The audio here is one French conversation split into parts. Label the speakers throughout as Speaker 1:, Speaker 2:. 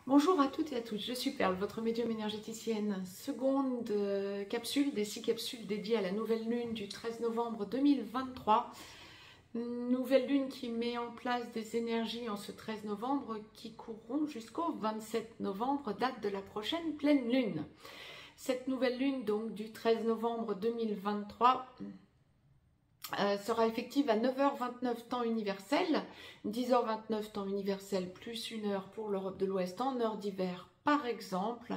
Speaker 1: Bonjour à toutes et à tous, je suis Perle, votre médium énergéticienne. Seconde capsule des 6 capsules dédiées à la nouvelle lune du 13 novembre 2023. Nouvelle lune qui met en place des énergies en ce 13 novembre qui courront jusqu'au 27 novembre, date de la prochaine pleine lune. Cette nouvelle lune donc du 13 novembre 2023 sera effective à 9h29 temps universel, 10h29 temps universel plus 1 heure pour l'Europe de l'Ouest en heure d'hiver par exemple.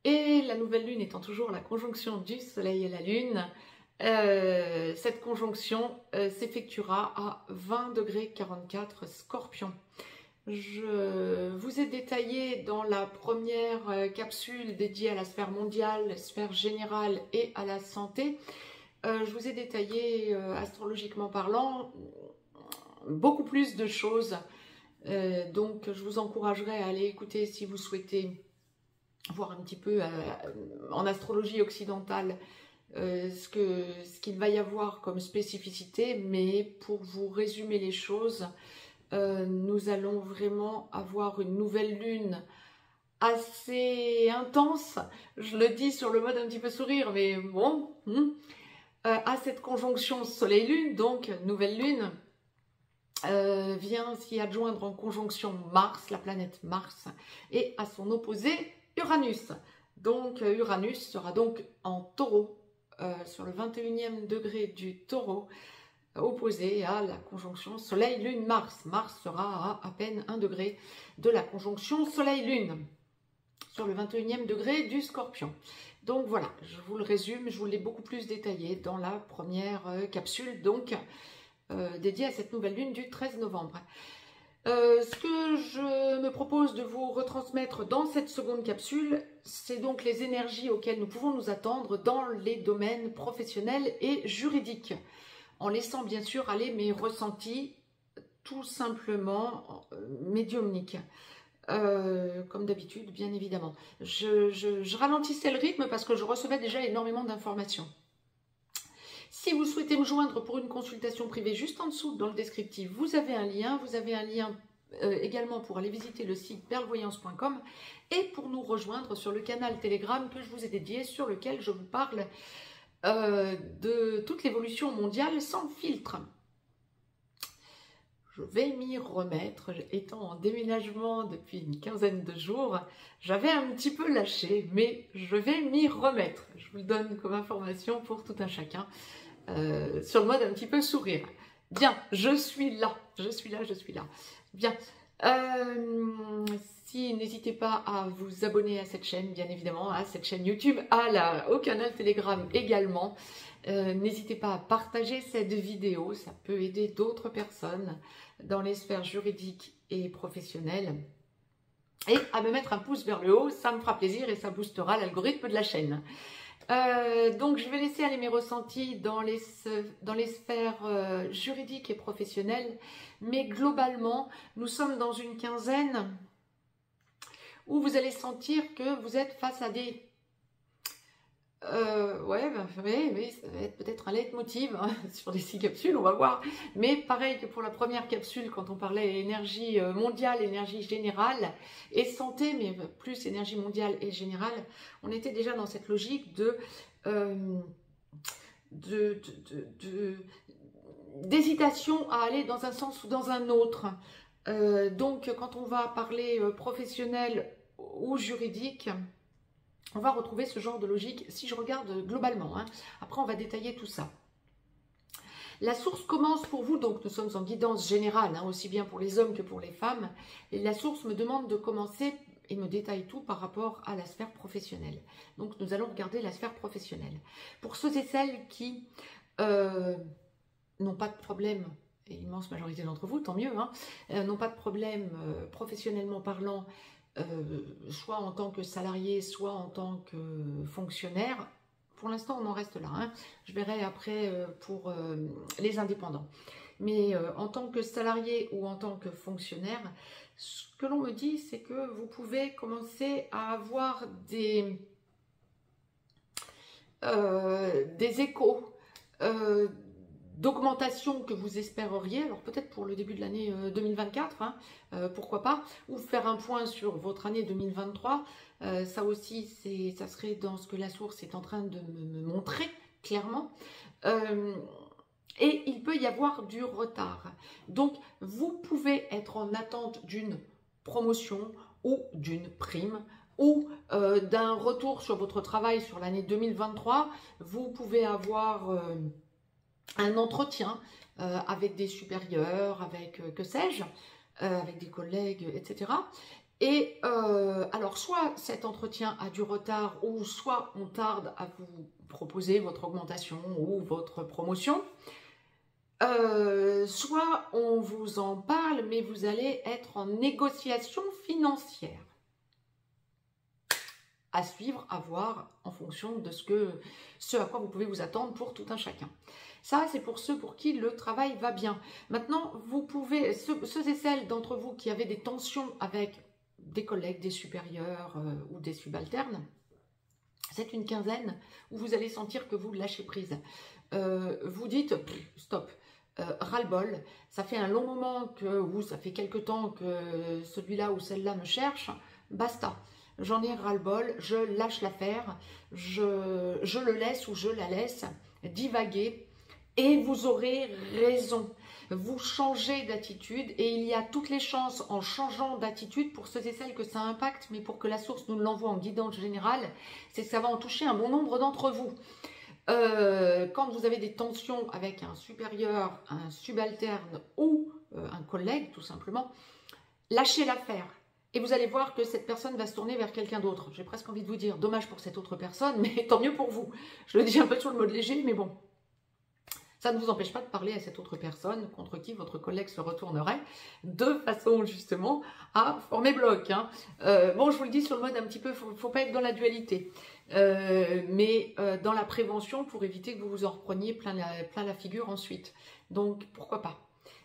Speaker 1: Et la nouvelle lune étant toujours la conjonction du soleil et la lune, cette conjonction s'effectuera à 20°44 Scorpion. Je vous ai détaillé dans la première capsule dédiée à la sphère mondiale, sphère générale et à la santé. Je vous ai détaillé, astrologiquement parlant, beaucoup plus de choses. Donc, je vous encouragerai à aller écouter si vous souhaitez voir un petit peu en astrologie occidentale ce qu'il va y avoir comme spécificité. Mais pour vous résumer les choses, nous allons vraiment avoir une nouvelle lune assez intense. Je le dis sur le mode un petit peu sourire, mais bon... à cette conjonction soleil-lune, donc nouvelle lune, vient s'y adjoindre en conjonction Mars, la planète Mars, et à son opposé Uranus. Donc Uranus sera donc en taureau, sur le 21e degré du taureau, opposé à la conjonction soleil-lune-Mars. Mars sera à peine 1 degré de la conjonction soleil-lune, sur le 21e degré du Scorpion. Donc voilà, je vous le résume, je vous l'ai beaucoup plus détaillé dans la première capsule, donc dédiée à cette nouvelle lune du 13 novembre. Ce que je me propose de vous retransmettre dans cette seconde capsule, c'est donc les énergies auxquelles nous pouvons nous attendre dans les domaines professionnels et juridiques, en laissant bien sûr aller mes ressentis tout simplement médiumniques. Comme d'habitude, bien évidemment. Je ralentissais le rythme parce que je recevais déjà énormément d'informations. Si vous souhaitez me joindre pour une consultation privée, juste en dessous, dans le descriptif, vous avez un lien. Vous avez un lien également pour aller visiter le site perlevoyance.com et pour nous rejoindre sur le canal Telegram que je vous ai dédié, sur lequel je vous parle de toute l'évolution mondiale sans filtre. Je vais m'y remettre, étant en déménagement depuis une quinzaine de jours, j'avais un petit peu lâché, mais je vais m'y remettre. Je vous le donne comme information pour tout un chacun, sur le mode un petit peu sourire. Bien, je suis là. Bien, n'hésitez pas à vous abonner à cette chaîne, bien évidemment, à cette chaîne YouTube, au canal Telegram également. N'hésitez pas à partager cette vidéo, ça peut aider d'autres personnes dans les sphères juridiques et professionnelles. Et à me mettre un pouce vers le haut, ça me fera plaisir et ça boostera l'algorithme de la chaîne. Donc je vais laisser aller mes ressentis dans les sphères juridiques et professionnelles, mais globalement, nous sommes dans une quinzaine où vous allez sentir que vous êtes face à des... oui, ça va être peut-être un leitmotiv hein, sur les 6 capsules, on va voir. Mais pareil que pour la première capsule, quand on parlait énergie mondiale, énergie générale et santé, mais plus énergie mondiale et générale, on était déjà dans cette logique d'hésitation à aller dans un sens ou dans un autre. Donc quand on va parler professionnel ou juridique, on va retrouver ce genre de logique si je regarde globalement. Hein. Après, on va détailler tout ça. La source commence pour vous, donc nous sommes en guidance générale, hein, aussi bien pour les hommes que pour les femmes. Et la source me demande de commencer et me détaille tout par rapport à la sphère professionnelle. Donc nous allons regarder la sphère professionnelle. Pour ceux et celles qui n'ont pas de problème, et l'immense majorité d'entre vous, tant mieux, hein, n'ont pas de problème professionnellement parlant, soit en tant que salarié, soit en tant que fonctionnaire. Pour l'instant, on en reste là. Hein. Je verrai après pour les indépendants. Mais en tant que salarié ou en tant que fonctionnaire, ce que l'on me dit, c'est que vous pouvez commencer à avoir des échos, d'augmentation que vous espéreriez, alors peut-être pour le début de l'année 2024, hein, pourquoi pas, ou faire un point sur votre année 2023, ça aussi, ça serait dans ce que la source est en train de me montrer clairement. Et il peut y avoir du retard. Donc, vous pouvez être en attente d'une promotion ou d'une prime ou d'un retour sur votre travail sur l'année 2023. Vous pouvez avoir un entretien avec des supérieurs, avec que sais-je, avec des collègues, etc. Et alors, soit cet entretien a du retard, ou soit on tarde à vous proposer votre augmentation ou votre promotion. Soit on vous en parle, mais vous allez être en négociation financière. À suivre, à voir en fonction de ce à quoi vous pouvez vous attendre pour tout un chacun. Ça, c'est pour ceux pour qui le travail va bien. Maintenant, vous pouvez, ceux et celles d'entre vous qui avaient des tensions avec des collègues, des supérieurs ou des subalternes, c'est une quinzaine où vous allez sentir que vous lâchez prise. Vous dites, stop. Ras-le-bol, ça fait un long moment ou ça fait quelque temps que celui-là ou celle-là me cherche, basta, j'en ai ras-le-bol, je lâche l'affaire, je le laisse ou je la laisse divaguer et vous aurez raison. Vous changez d'attitude et il y a toutes les chances en changeant d'attitude pour ceux et celles que ça impacte, mais pour que la source nous l'envoie en guidance générale, c'est que ça va en toucher un bon nombre d'entre vous. Quand vous avez des tensions avec un supérieur, un subalterne ou un collègue tout simplement, lâchez l'affaire et vous allez voir que cette personne va se tourner vers quelqu'un d'autre. J'ai presque envie de vous dire, dommage pour cette autre personne, mais tant mieux pour vous. Je le dis un peu sur le mode léger, mais bon. Ça ne vous empêche pas de parler à cette autre personne contre qui votre collègue se retournerait, de façon justement à former bloc. Hein. Bon, je vous le dis sur le mode un petit peu, faut pas être dans la dualité, mais dans la prévention pour éviter que vous vous en repreniez plein la figure ensuite. Donc, pourquoi pas.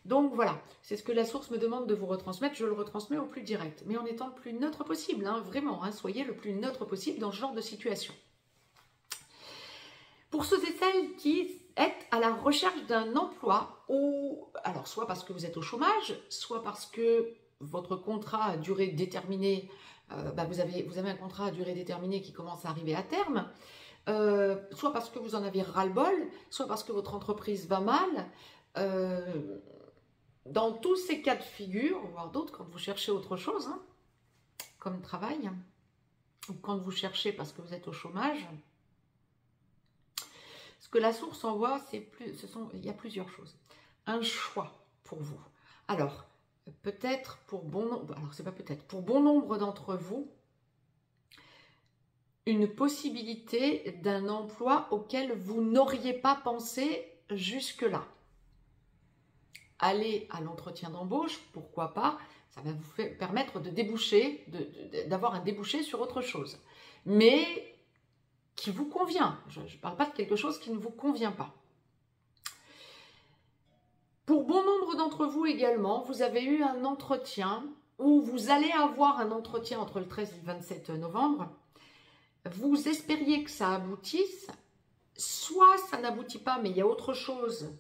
Speaker 1: Donc voilà, c'est ce que la source me demande de vous retransmettre, je le retransmets au plus direct, mais en étant le plus neutre possible, hein, vraiment, hein, soyez le plus neutre possible dans ce genre de situation. Pour ceux et celles qui êtes à la recherche d'un emploi, ou alors soit parce que vous êtes au chômage, soit parce que votre contrat à durée déterminée, vous avez un contrat à durée déterminée qui commence à arriver à terme, soit parce que vous en avez ras-le-bol, soit parce que votre entreprise va mal. Dans tous ces cas de figure, voire d'autres, quand vous cherchez autre chose, hein, comme travail, ou quand vous cherchez parce que vous êtes au chômage, ce que la source envoie, il y a plusieurs choses. Un choix pour vous. Alors, peut-être pour bon nombre, alors c'est pas peut-être, pour bon nombre d'entre vous, une possibilité d'un emploi auquel vous n'auriez pas pensé jusque-là. Aller à l'entretien d'embauche, pourquoi pas, ça va vous permettre de déboucher, d'avoir un débouché sur autre chose. Mais qui vous convient. Je ne parle pas de quelque chose qui ne vous convient pas. Pour bon nombre d'entre vous également, vous avez eu un entretien ou vous allez avoir un entretien entre le 13 et le 27 novembre. Vous espériez que ça aboutisse, soit ça n'aboutit pas, mais il y a autre chose,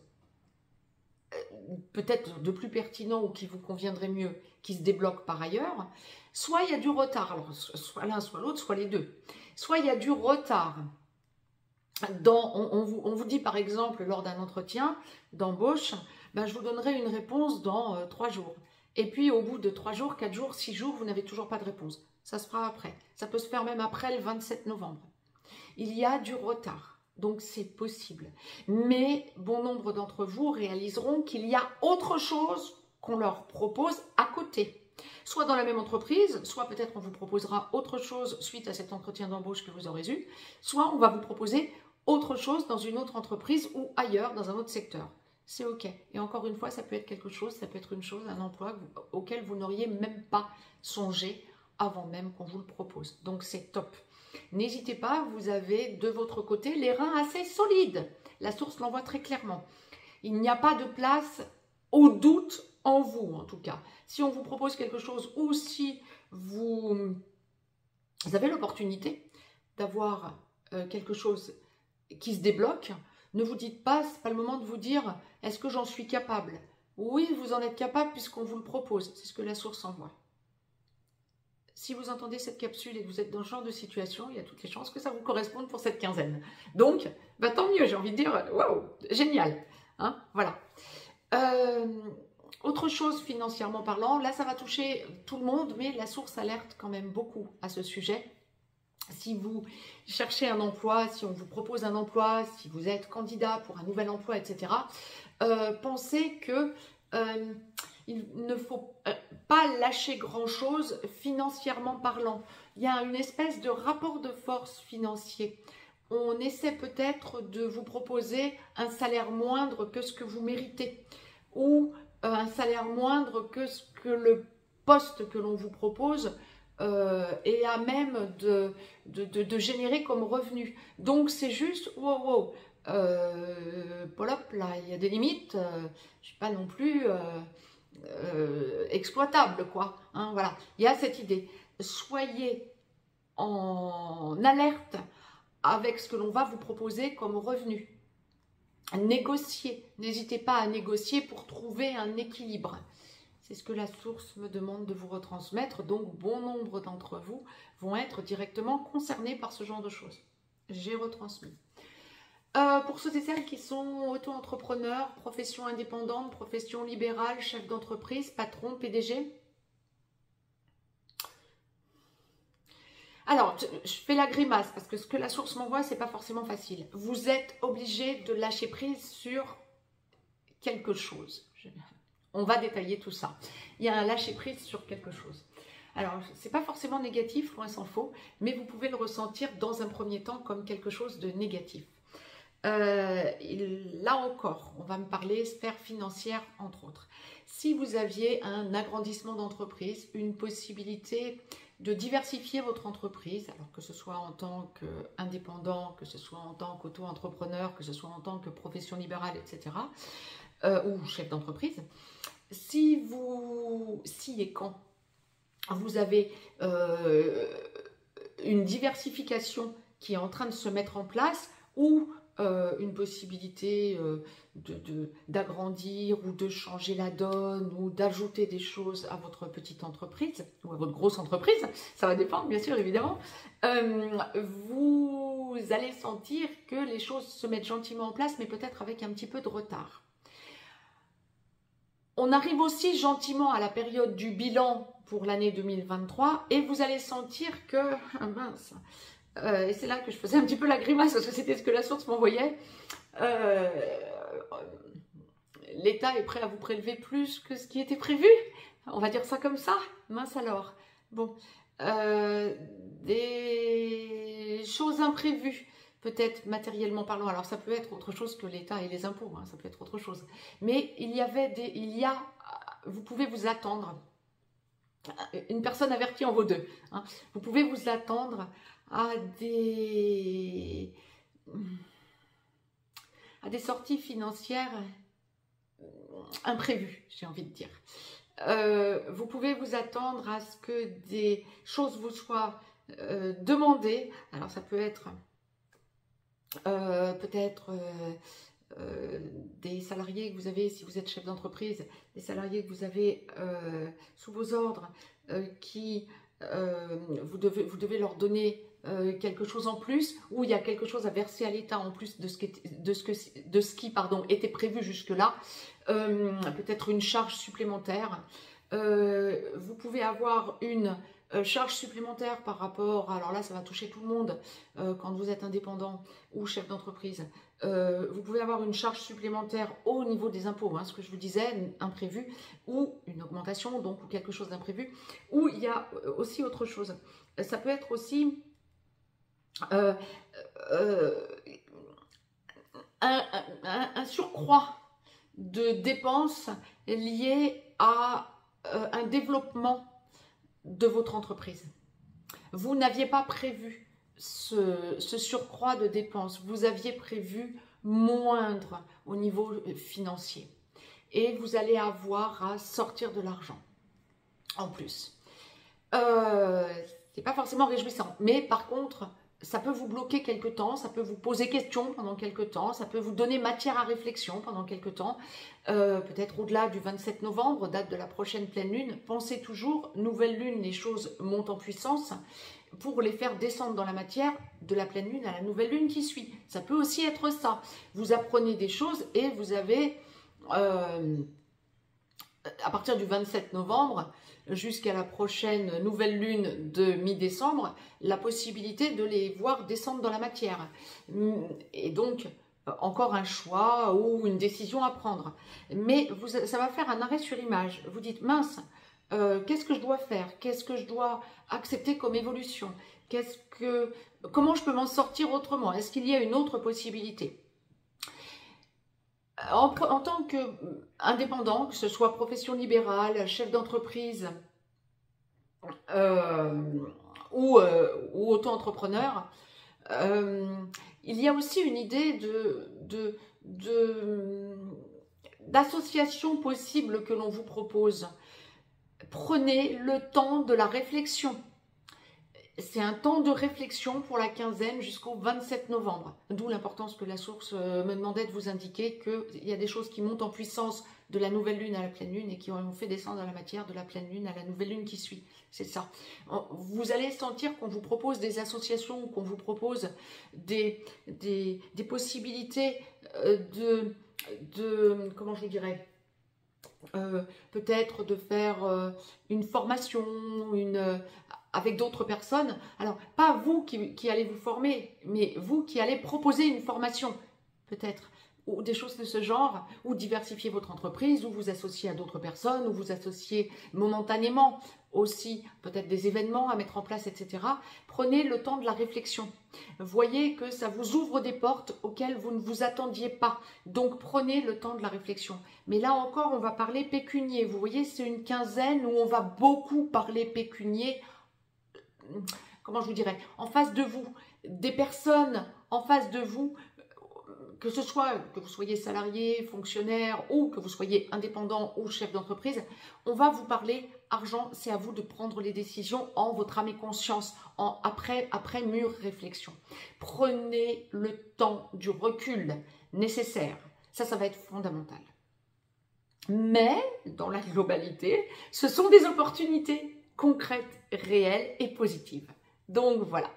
Speaker 1: peut-être de plus pertinent ou qui vous conviendrait mieux, qui se débloque par ailleurs, soit il y a du retard, alors soit l'un, soit l'autre, soit les deux. Soit il y a du retard. On vous dit par exemple lors d'un entretien d'embauche, je vous donnerai une réponse dans 3 jours. Et puis au bout de 3 jours, 4 jours, 6 jours, vous n'avez toujours pas de réponse. Ça se fera après. Ça peut se faire même après le 27 novembre. Il y a du retard. Donc c'est possible. Mais bon nombre d'entre vous réaliseront qu'il y a autre chose qu'on leur propose à côté. Soit dans la même entreprise, soit peut-être on vous proposera autre chose suite à cet entretien d'embauche que vous aurez eu, soit on va vous proposer autre chose dans une autre entreprise ou ailleurs, dans un autre secteur. C'est OK. Et encore une fois, ça peut être quelque chose, ça peut être une chose, un emploi auquel vous n'auriez même pas songé avant même qu'on vous le propose. Donc c'est top. N'hésitez pas, vous avez de votre côté les reins assez solides. La source l'envoie très clairement. Il n'y a pas de place au doute en vous, en tout cas. Si on vous propose quelque chose ou si vous avez l'opportunité d'avoir quelque chose qui se débloque, Ne vous dites pas, ce n'est pas le moment de vous dire « est-ce que j'en suis capable ?» Oui, vous en êtes capable puisqu'on vous le propose. C'est ce que la source envoie. Si vous entendez cette capsule et que vous êtes dans ce genre de situation, il y a toutes les chances que ça vous corresponde pour cette quinzaine. Donc, bah, tant mieux, j'ai envie de dire, waouh, génial. Hein, voilà. Autre chose financièrement parlant, là ça va toucher tout le monde, mais la source alerte quand même beaucoup à ce sujet. Si vous cherchez un emploi, si on vous propose un emploi, si vous êtes candidat pour un nouvel emploi, etc., pensez que il ne faut pas lâcher grand-chose financièrement parlant. Il y a une espèce de rapport de force financier. On essaie peut-être de vous proposer un salaire moindre que ce que vous méritez ou un salaire moindre que ce que le poste que l'on vous propose est à même de générer comme revenu. Donc c'est juste, wow, Paul hop, là, il y a des limites, je ne suis pas non plus exploitable, quoi. Hein, voilà, il y a cette idée. Soyez en alerte avec ce que l'on va vous proposer comme revenu. Négociez, n'hésitez pas à négocier pour trouver un équilibre. C'est ce que la source me demande de vous retransmettre, donc bon nombre d'entre vous vont être directement concernés par ce genre de choses. J'ai retransmis. Pour ceux et celles qui sont auto-entrepreneurs, profession indépendante, profession libérale, chef d'entreprise, patron, PDG. Alors, je fais la grimace parce que ce que la source m'envoie, c'est pas forcément facile. Vous êtes obligé de lâcher prise sur quelque chose. On va détailler tout ça. Il y a un lâcher prise sur quelque chose. Alors, c'est pas forcément négatif, loin s'en faut, mais vous pouvez le ressentir dans un premier temps comme quelque chose de négatif. Là encore, on va me parler sphère financière, entre autres. Si vous aviez un agrandissement d'entreprise, une possibilité de diversifier votre entreprise, alors que ce soit en tant qu'indépendant, que ce soit en tant qu'auto-entrepreneur, que ce soit en tant que profession libérale, etc., ou chef d'entreprise, si et quand vous avez une diversification qui est en train de se mettre en place, ou une possibilité d'agrandir ou de changer la donne ou d'ajouter des choses à votre petite entreprise ou à votre grosse entreprise, ça va dépendre bien sûr évidemment, vous allez sentir que les choses se mettent gentiment en place mais peut-être avec un petit peu de retard. On arrive aussi gentiment à la période du bilan pour l'année 2023 et vous allez sentir que, mince, et c'est là que je faisais un petit peu la grimace parce que c'était ce que la source m'envoyait. L'État est prêt à vous prélever plus que ce qui était prévu. On va dire ça comme ça. Mince alors. Bon, des choses imprévues, peut-être matériellement parlant. Alors ça peut être autre chose que l'État et les impôts. Hein, ça peut être autre chose. Mais vous pouvez vous attendre. Une personne avertie en vaut deux. Hein. Vous pouvez vous attendre à des sorties financières imprévues, j'ai envie de dire. Vous pouvez vous attendre à ce que des choses vous soient demandées. Alors ça peut être des salariés que vous avez, si vous êtes chef d'entreprise, des salariés que vous avez sous vos ordres qui vous devez leur donner quelque chose en plus, ou il y a quelque chose à verser à l'État en plus de ce qui était prévu jusque-là, peut-être une charge supplémentaire. Vous pouvez avoir une charge supplémentaire par rapport, alors là ça va toucher tout le monde quand vous êtes indépendant ou chef d'entreprise, vous pouvez avoir une charge supplémentaire au niveau des impôts, hein, ce que je vous disais, imprévu, ou une augmentation, donc ou quelque chose d'imprévu, ou il y a aussi autre chose. Ça peut être aussi un surcroît de dépenses liées à un développement de votre entreprise. Vous n'aviez pas prévu ce surcroît de dépenses, vous aviez prévu moindre au niveau financier et vous allez avoir à sortir de l'argent en plus. C'est pas forcément réjouissant, mais par contre ça peut vous bloquer quelque temps, ça peut vous poser question pendant quelque temps, ça peut vous donner matière à réflexion pendant quelque temps, peut-être au-delà du 27 novembre, date de la prochaine pleine lune. Pensez toujours, nouvelle lune, les choses montent en puissance pour les faire descendre dans la matière de la pleine lune à la nouvelle lune qui suit. Ça peut aussi être ça. Vous apprenez des choses et vous avez, à partir du 27 novembre, jusqu'à la prochaine nouvelle lune de mi-décembre, la possibilité de les voir descendre dans la matière. Et donc, encore un choix ou une décision à prendre. Mais ça va faire un arrêt sur image. Vous dites, mince, qu'est-ce que je dois faire? Qu'est-ce que je dois accepter comme évolution? Comment je peux m'en sortir autrement? Est-ce qu'il y a une autre possibilité? En tant qu'indépendant, que ce soit profession libérale, chef d'entreprise ou auto-entrepreneur, il y a aussi une idée d'association possible que l'on vous propose. Prenez le temps de la réflexion. C'est un temps de réflexion pour la quinzaine jusqu'au 27 novembre. D'où l'importance que la source me demandait de vous indiquer qu'il y a des choses qui montent en puissance de la nouvelle lune à la pleine lune et qui ont fait descendre dans la matière de la pleine lune à la nouvelle lune qui suit. C'est ça. Vous allez sentir qu'on vous propose des associations, qu'on vous propose des possibilités comment je vous dirais, peut-être de faire une formation, avec d'autres personnes. Alors, pas vous qui allez vous former, mais vous qui allez proposer une formation, peut-être, ou des choses de ce genre, ou diversifier votre entreprise, ou vous associer à d'autres personnes, ou vous associer momentanément aussi, peut-être des événements à mettre en place, etc. Prenez le temps de la réflexion. Voyez que ça vous ouvre des portes auxquelles vous ne vous attendiez pas. Donc, prenez le temps de la réflexion. Mais là encore, on va parler pécunier. Vous voyez, c'est une quinzaine où on va beaucoup parler pécunier. Comment je vous dirais, en face de vous, des personnes en face de vous, que ce soit que vous soyez salarié, fonctionnaire ou que vous soyez indépendant ou chef d'entreprise, on va vous parler argent, c'est à vous de prendre les décisions en votre âme et conscience, après mûre réflexion. Prenez le temps du recul nécessaire, ça va être fondamental. Mais, dans la globalité, ce sont des opportunités concrètes, réelles et positives. Donc voilà.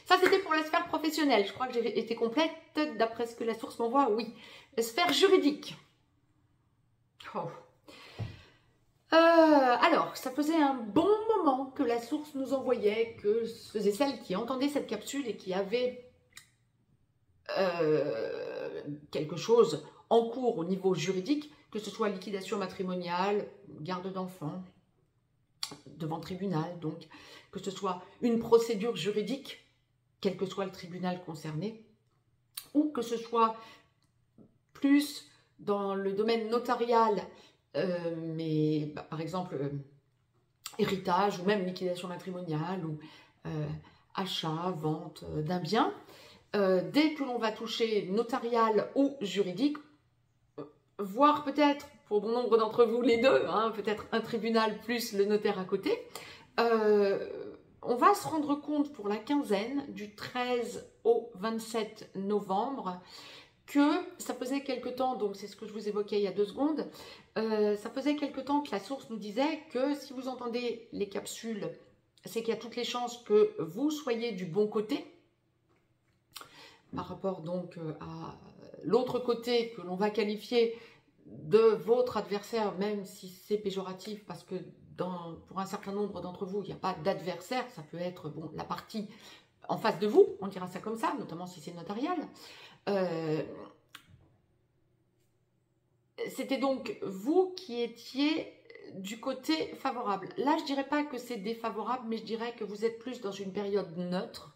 Speaker 1: Ça, c'était pour la sphère professionnelle. Je crois que j'ai été complète, d'après ce que la source m'envoie, oui. La sphère juridique. Oh. Alors, ça faisait un bon moment que la source nous envoyait, que ceux et celles qui entendaient cette capsule et qui avaient quelque chose en cours au niveau juridique, que ce soit liquidation matrimoniale, garde d'enfants, devant tribunal, donc que ce soit une procédure juridique, quel que soit le tribunal concerné, ou que ce soit plus dans le domaine notarial, mais par exemple héritage ou même liquidation matrimoniale ou achat, vente d'un bien, dès que l'on va toucher notarial ou juridique, voire peut-être pour bon nombre d'entre vous les deux, hein, peut-être un tribunal plus le notaire à côté, on va se rendre compte pour la quinzaine du 13 au 27 novembre que ça faisait quelque temps, donc c'est ce que je vous évoquais il y a 2 secondes, ça faisait quelque temps que la source nous disait que si vous entendez les capsules, c'est qu'il y a toutes les chances que vous soyez du bon côté, par rapport donc à l'autre côté que l'on va qualifier de votre adversaire, même si c'est péjoratif, parce que pour un certain nombre d'entre vous, il n'y a pas d'adversaire, ça peut être bon, la partie en face de vous, on dira ça comme ça, notamment si c'est notarial. C'était donc vous qui étiez du côté favorable. Là, je ne dirais pas que c'est défavorable, mais je dirais que vous êtes plus dans une période neutre,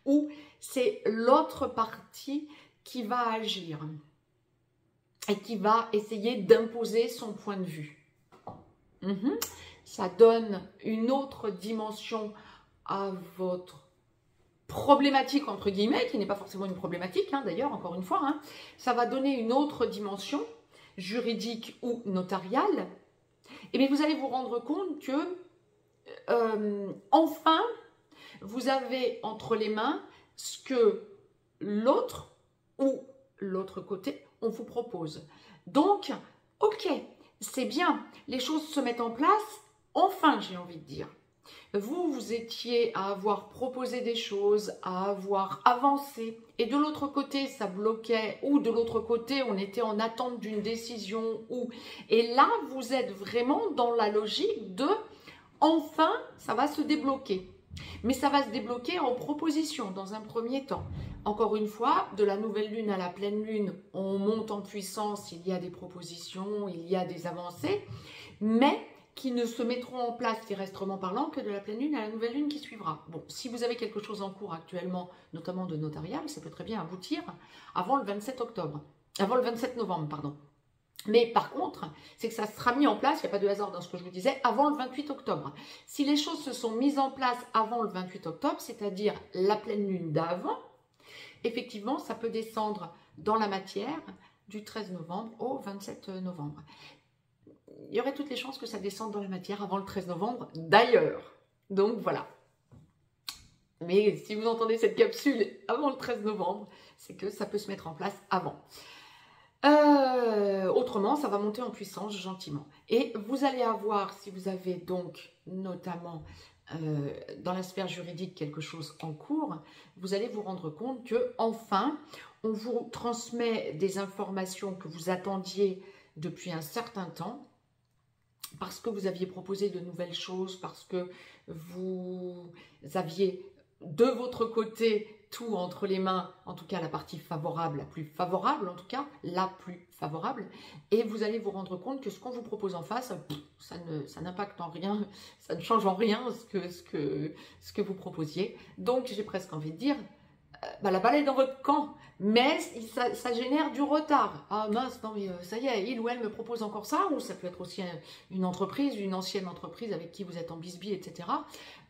Speaker 1: où c'est l'autre partie qui va agir et qui va essayer d'imposer son point de vue. Ça donne une autre dimension à votre problématique, entre guillemets, qui n'est pas forcément une problématique, hein, d'ailleurs, encore une fois. Hein. Ça va donner une autre dimension, juridique ou notariale. Et bien, vous allez vous rendre compte que, enfin, vous avez entre les mains ce que l'autre ou l'autre côté, on vous propose. Donc, ok, c'est bien, les choses se mettent en place, enfin, j'ai envie de dire. Vous étiez à avoir proposé des choses, à avoir avancé, et de l'autre côté, ça bloquait, ou de l'autre côté, on était en attente d'une décision, et là, vous êtes vraiment dans la logique de, enfin, ça va se débloquer. Mais ça va se débloquer en proposition dans un premier temps. Encore une fois, de la nouvelle lune à la pleine lune, on monte en puissance, il y a des propositions, il y a des avancées, mais qui ne se mettront en place terrestrement parlant que de la pleine lune à la nouvelle lune qui suivra. Bon, si vous avez quelque chose en cours actuellement, notamment de notarial, ça peut très bien aboutir avant le 27 octobre, avant le 27 novembre, pardon. Mais par contre, c'est que ça sera mis en place, il n'y a pas de hasard dans ce que je vous disais, avant le 28 octobre. Si les choses se sont mises en place avant le 28 octobre, c'est-à-dire la pleine lune d'avant, effectivement, ça peut descendre dans la matière du 13 novembre au 27 novembre. Il y aurait toutes les chances que ça descende dans la matière avant le 13 novembre d'ailleurs. Donc voilà. Mais si vous entendez cette capsule avant le 13 novembre, c'est que ça peut se mettre en place avant. Autrement, ça va monter en puissance gentiment. Et vous allez avoir, si vous avez donc notamment dans la sphère juridique quelque chose en cours, vous allez vous rendre compte que enfin, on vous transmet des informations que vous attendiez depuis un certain temps, parce que vous aviez proposé de nouvelles choses, parce que vous aviez de votre côté tout entre les mains, en tout cas la partie favorable, la plus favorable en tout cas, la plus favorable, et vous allez vous rendre compte que ce qu'on vous propose en face, ça n'impacte en rien, ça ne change en rien ce que vous proposiez. Donc j'ai presque envie de dire, la balle est dans votre camp, mais ça génère du retard. Ah mince, non mais ça y est, il ou elle me propose encore ça, ou ça peut être aussi une entreprise, une ancienne entreprise avec qui vous êtes en bisbille, etc.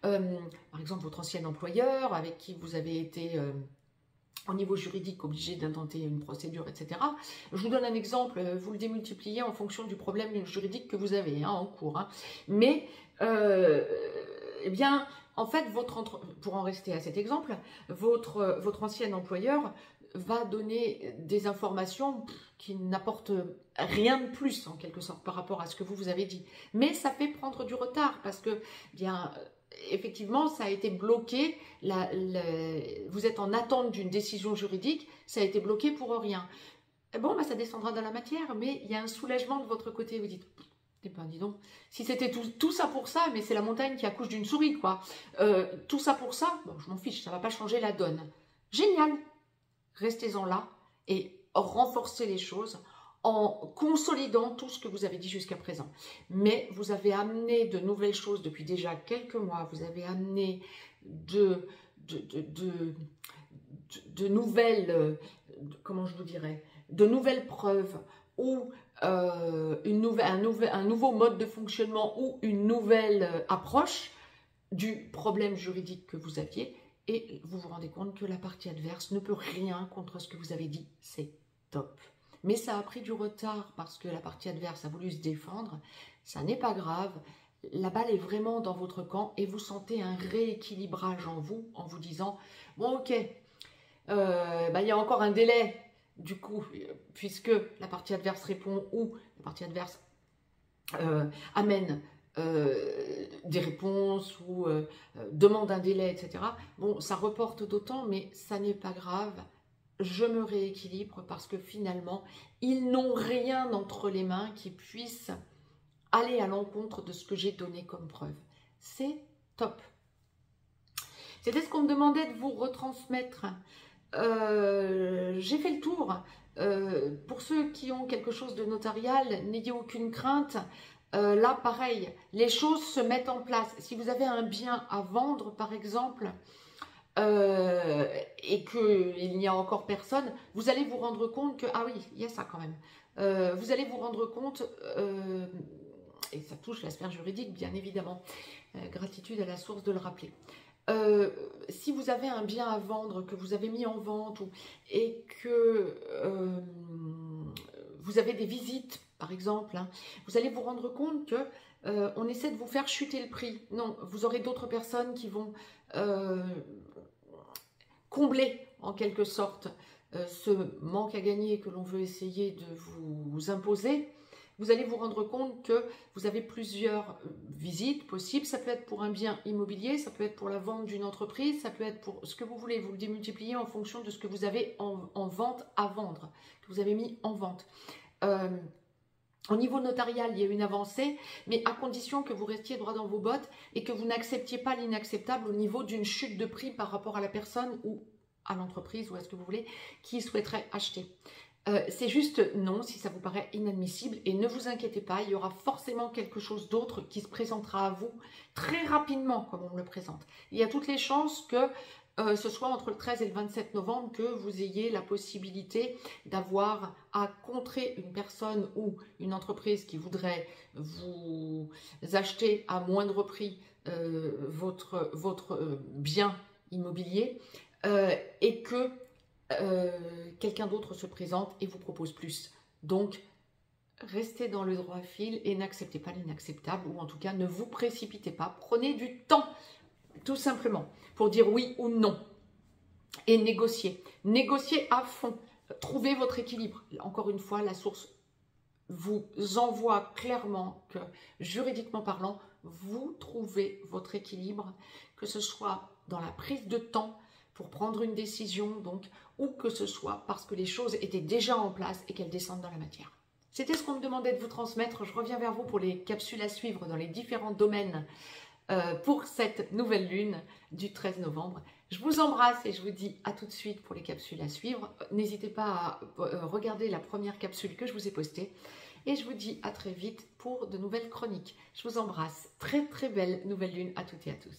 Speaker 1: Par exemple, votre ancien employeur, avec qui vous avez été au niveau juridique obligé d'intenter une procédure, etc. Je vous donne un exemple, vous le démultipliez en fonction du problème juridique que vous avez en cours. Hein. Mais, eh bien, en fait, pour en rester à cet exemple, votre ancien employeur va donner des informations qui n'apportent rien de plus, en quelque sorte, par rapport à ce que vous avez dit. Mais ça fait prendre du retard, parce que, bien, effectivement, ça a été bloqué, vous êtes en attente d'une décision juridique, ça a été bloqué pour rien. Bon, ça descendra dans la matière, mais il y a un soulagement de votre côté, vous dites... Ben, dis donc, si c'était tout ça pour ça, mais c'est la montagne qui accouche d'une souris, quoi. Tout ça pour ça, bon, je m'en fiche, ça ne va pas changer la donne. Génial. Restez-en là et renforcez les choses en consolidant tout ce que vous avez dit jusqu'à présent. Mais vous avez amené de nouvelles choses depuis déjà quelques mois, vous avez amené de nouvelles, comment je vous dirais, de nouvelles preuves ou un nouveau mode de fonctionnement ou une nouvelle approche du problème juridique que vous aviez, et vous vous rendez compte que la partie adverse ne peut rien contre ce que vous avez dit. C'est top. Mais ça a pris du retard parce que la partie adverse a voulu se défendre. Ça n'est pas grave. La balle est vraiment dans votre camp et vous sentez un rééquilibrage en vous disant « Bon, ok, il y a encore un délai. » Du coup, puisque la partie adverse répond ou la partie adverse amène des réponses ou demande un délai, etc. Bon, ça reporte d'autant, mais ça n'est pas grave. Je me rééquilibre parce que finalement, ils n'ont rien entre les mains qui puisse aller à l'encontre de ce que j'ai donné comme preuve. C'est top. C'était ce qu'on me demandait de vous retransmettre. J'ai fait le tour. Pour ceux qui ont quelque chose de notarial, n'ayez aucune crainte. Là, pareil, les choses se mettent en place. Si vous avez un bien à vendre, par exemple, et qu'il n'y a encore personne, vous allez vous rendre compte que... Ah oui, il y a ça quand même. Vous allez vous rendre compte... et ça touche la sphère juridique, bien évidemment. Gratitude à la source de le rappeler. Si vous avez un bien à vendre, que vous avez mis en vente et que vous avez des visites par exemple, hein, vous allez vous rendre compte que on essaie de vous faire chuter le prix. Non, vous aurez d'autres personnes qui vont combler en quelque sorte ce manque à gagner que l'on veut essayer de vous imposer. Vous allez vous rendre compte que vous avez plusieurs visites possibles. Ça peut être pour un bien immobilier, ça peut être pour la vente d'une entreprise, ça peut être pour ce que vous voulez. Vous le démultipliez en fonction de ce que vous avez en vente à vendre, que vous avez mis en vente. Au niveau notarial, il y a une avancée, mais à condition que vous restiez droit dans vos bottes et que vous n'acceptiez pas l'inacceptable au niveau d'une chute de prix par rapport à la personne ou à l'entreprise ou à ce que vous voulez qui souhaiterait acheter. C'est juste non si ça vous paraît inadmissible et ne vous inquiétez pas, il y aura forcément quelque chose d'autre qui se présentera à vous très rapidement comme on me le présente. Il y a toutes les chances que ce soit entre le 13 et le 27 novembre que vous ayez la possibilité d'avoir à contrer une personne ou une entreprise qui voudrait vous acheter à moindre prix votre bien immobilier et que quelqu'un d'autre se présente et vous propose plus. Donc, restez dans le droit fil et n'acceptez pas l'inacceptable, ou en tout cas, ne vous précipitez pas. Prenez du temps, tout simplement, pour dire oui ou non. Et négociez. Négociez à fond. Trouvez votre équilibre. Encore une fois, la source vous envoie clairement que, juridiquement parlant, vous trouvez votre équilibre, que ce soit dans la prise de temps, pour prendre une décision, donc, ou que ce soit parce que les choses étaient déjà en place et qu'elles descendent dans la matière. C'était ce qu'on me demandait de vous transmettre. Je reviens vers vous pour les capsules à suivre dans les différents domaines pour cette nouvelle lune du 13 novembre. Je vous embrasse et je vous dis à tout de suite pour les capsules à suivre. N'hésitez pas à regarder la première capsule que je vous ai postée. Et je vous dis à très vite pour de nouvelles chroniques. Je vous embrasse. Très très belle nouvelle lune à toutes et à tous.